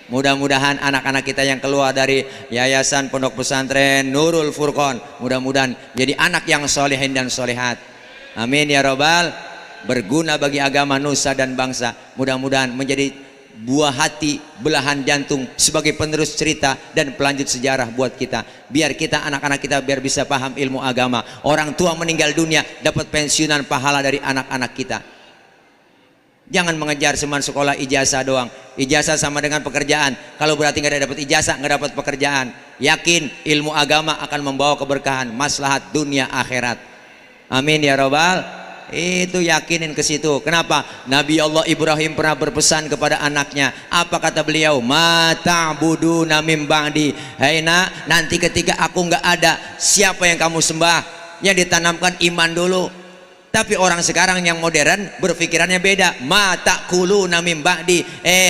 Mudah-mudahan anak-anak kita yang keluar dari Yayasan Pondok Pesantren Nurul Furqon, mudah-mudahan jadi anak yang solehin dan solehat. Amin ya robbal. Berguna bagi agama, nusa dan bangsa. Mudah-mudahan menjadi buah hati, belahan jantung sebagai penerus cerita dan pelanjut sejarah buat kita. Biar kita, anak-anak kita biar bisa paham ilmu agama. Orang tua meninggal dunia dapat pensiunan pahala dari anak-anak kita. Jangan mengejar cuman sekolah ijazah doang. Ijazah sama dengan pekerjaan. Kalau berarti nggak dapat ijazah, nggak dapat pekerjaan. Yakin ilmu agama akan membawa keberkahan, maslahat dunia akhirat. Amin ya robbal. Itu yakinin ke situ. Kenapa? Nabi Allah Ibrahim pernah berpesan kepada anaknya. Apa kata beliau? Ma ta'buduna min ba'di. Hai nak, nanti ketika aku nggak ada, siapa yang kamu sembah? Yang ditanamkan iman dulu. Tapi orang sekarang yang modern berpikirannya beda. Ma ta'kuluna min ba'di.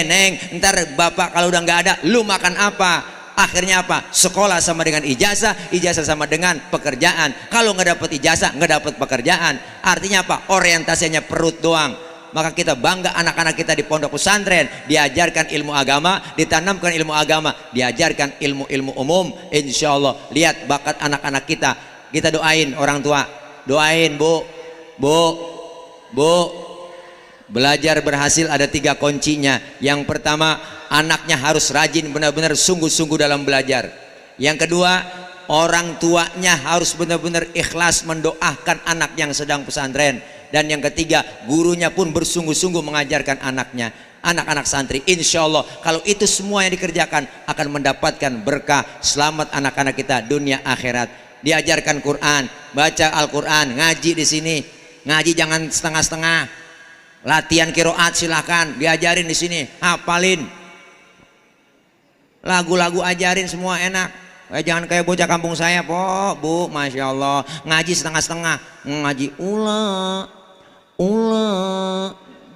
Neng, ntar bapak kalau udah nggak ada, lu makan apa? Akhirnya apa? Sekolah sama dengan ijazah, ijazah sama dengan pekerjaan. Kalau nggak dapat ijazah, nggak dapat pekerjaan. Artinya apa? Orientasinya perut doang. Maka kita bangga anak-anak kita di pondok pesantren diajarkan ilmu agama, ditanamkan ilmu agama, diajarkan ilmu-ilmu umum. Insya Allah lihat bakat anak-anak kita. Kita doain orang tua, doain bu, belajar berhasil ada 3 kuncinya. Yang pertama, anaknya harus rajin, benar-benar sungguh-sungguh dalam belajar. Yang kedua, orang tuanya harus benar-benar ikhlas mendoakan anak yang sedang pesantren. Dan yang ketiga, gurunya pun bersungguh-sungguh mengajarkan anaknya. Anak-anak santri, insya Allah kalau itu semua yang dikerjakan akan mendapatkan berkah, selamat anak-anak kita dunia akhirat. Diajarkan Quran, baca Al-Quran, ngaji di sini. Ngaji jangan setengah-setengah. Latihan qiraat silahkan, diajarin di sini, hafalin. Lagu-lagu ajarin semua enak. Jangan kayak bocah kampung saya, Bu, masya Allah, ngaji setengah-setengah, ngaji ula,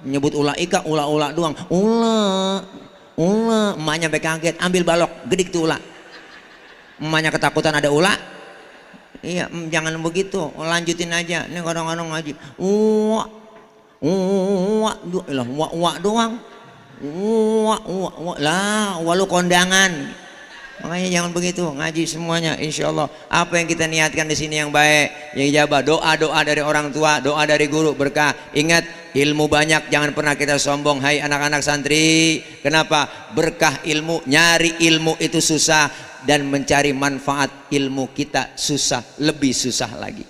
nyebut ulaika, ula doang, ula, emaknya sampai kaget, ambil balok, gedik tuh ula. Emaknya ketakutan ada ula. Iya, jangan begitu, lanjutin aja. Ini kadang-kadang ngaji, wa doang, lah, walu kondangan. Makanya jangan begitu, ngaji semuanya. Insya Allah apa yang kita niatkan di sini yang baik, yang ijabah, doa dari orang tua, doa dari guru, berkah. Ingat, ilmu banyak, jangan pernah kita sombong. Hai anak-anak santri, kenapa? Berkah ilmu, nyari ilmu itu susah, dan mencari manfaat ilmu kita susah, lebih susah lagi.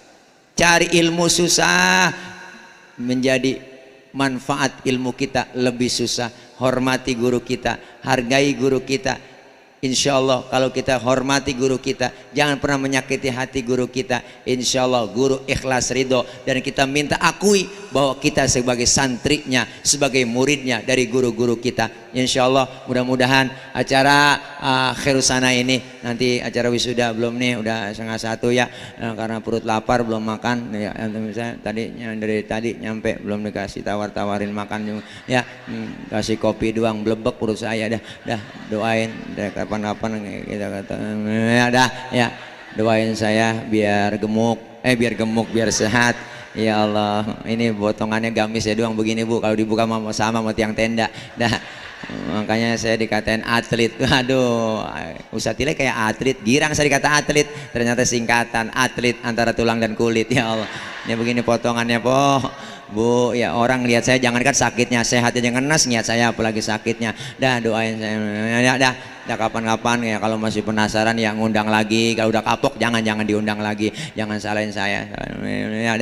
Cari ilmu susah, menjadi manfaat ilmu kita lebih susah. Hormati guru kita, hargai guru kita. Insya Allah kalau kita hormati guru kita, jangan pernah menyakiti hati guru kita. Insya Allah guru ikhlas ridho, dan kita minta akui bahwa kita sebagai santrinya, sebagai muridnya dari guru-guru kita. Insya Allah mudah-mudahan acara Khairusana ini, nanti acara wisuda belum nih, udah 12:30 ya, karena perut lapar belum makan ya. Misalnya dari tadi nyampe belum dikasih tawar-tawarin makan ya, kasih kopi doang blebek perut saya. Dah doain deh, kapan-kapan kita kata ya, doain saya biar gemuk, biar sehat. Ya Allah, ini potongannya gamis ya doang begini Bu, kalau dibuka sama tiang tenda dah. Makanya saya dikatain atlet. Aduh, Ustadz Tile kayak atlet, girang saya dikata atlet, ternyata singkatan atlet antara tulang dan kulit. Ya Allah, ini begini potongannya Bu, ya orang lihat saya jangankan sakitnya, sehatnya jangan ngenes, niat saya apalagi sakitnya. Dah doain saya ya, dah kapan-kapan ya, kalau masih penasaran ya ngundang lagi. Kalau udah kapok jangan diundang lagi, jangan salahin saya ya.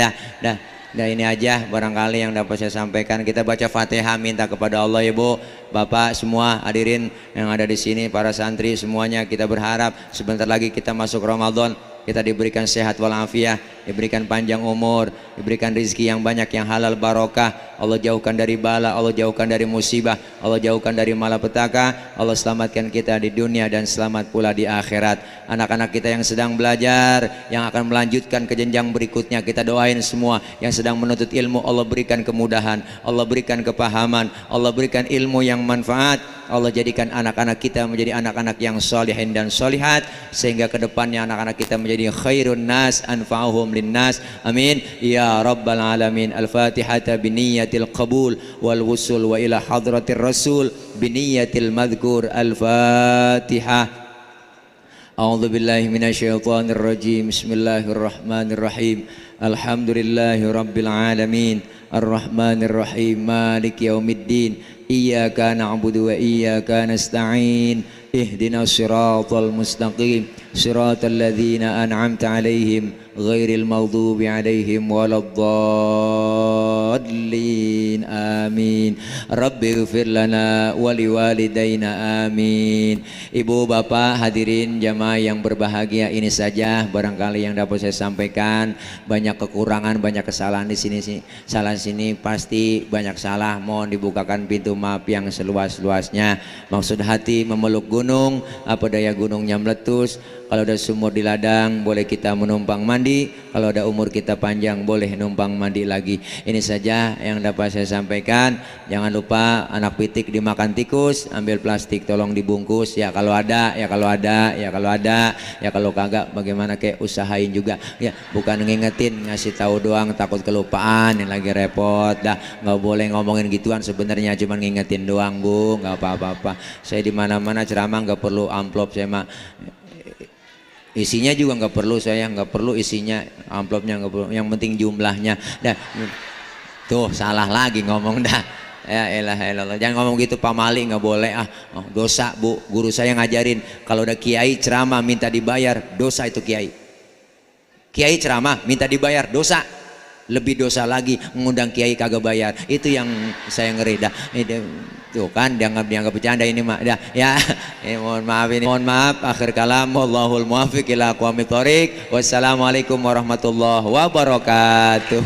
Dah ini aja barangkali yang dapat saya sampaikan. Kita baca Fatihah, minta kepada Allah ya Bu, Bapak semua hadirin yang ada di sini, para santri semuanya, kita berharap sebentar lagi kita masuk Ramadan, kita diberikan sehat walafiat, diberikan panjang umur, diberikan rezeki yang banyak, yang halal barokah. Allah jauhkan dari bala, Allah jauhkan dari musibah, Allah jauhkan dari malapetaka. Allah selamatkan kita di dunia dan selamat pula di akhirat. Anak-anak kita yang sedang belajar, yang akan melanjutkan ke jenjang berikutnya, kita doain semua. Yang sedang menuntut ilmu, Allah berikan kemudahan, Allah berikan kepahaman, Allah berikan ilmu yang manfaat. Allah jadikan anak-anak kita menjadi anak-anak yang solihin dan solihat, sehingga kedepannya anak-anak kita menjadi khairun nas anfa'uhum linnas. Amin ya rabbal alamin. Al-Fatihah biniyatil qabul wal wusul wa ila hadratir rasul biniyatil madhkur. Al-Fatihah. A'udzu billahi minasyaitonir rajim. Bismillahirrahmanirrahim. Alhamdulillahi rabbil alamin. Arrahmanir rahim. Maliki yaumiddin. Iyyaka na'budu wa iyyaka nasta'in. Ihdinas siratal mustaqim. Siratal ladzina an'amta 'alaihim ghairil maghdubi 'alaihim waladdallin. Amin. Rabbighfir lana wa liwalidayna. Amin. Ibu bapak hadirin jamaah yang berbahagia, ini saja barangkali yang dapat saya sampaikan. Banyak kekurangan, banyak kesalahan di sini, salah sini pasti banyak salah. Mohon dibukakan pintu maaf yang seluas-luasnya. Maksud hati memeluk gunung, apa daya gunungnya meletus. Kalau ada sumur di ladang boleh kita menumpang mandi. Kalau ada umur kita panjang boleh numpang mandi lagi. Ini saja yang dapat saya sampaikan. Jangan lupa anak pitik dimakan tikus, ambil plastik tolong dibungkus ya kalau ada, ya kalau ada, ya kalau ada, ya kalau kagak bagaimana kayak usahain juga ya, bukan ngingetin ngasih tahu doang takut kelupaan yang lagi repot. Dah nggak boleh ngomongin gituan, sebenarnya cuma ngingetin doang Bu, nggak apa-apa. Saya di mana-mana ceramah nggak perlu amplop, saya mah isinya juga nggak perlu, saya nggak perlu isinya, amplopnya nggak perlu, yang penting jumlahnya. Dah tuh salah lagi ngomong dah. Ya elah, jangan ngomong gitu Pak Mali, nggak boleh dosa Bu. Guru saya ngajarin kalau ada kiai ceramah minta dibayar, dosa itu kiai. Kiai ceramah minta dibayar, dosa. Lebih dosa lagi mengundang kiai kagak bayar. Itu yang saya ngeri dah. Tuh kan dianggap bercanda ini mah dah ya. Mohon maaf ini, mohon maaf. Akhir kalam, wallahul muwaffiq ila aqwamit thoriq. Wassalamualaikum warahmatullahi wabarakatuh.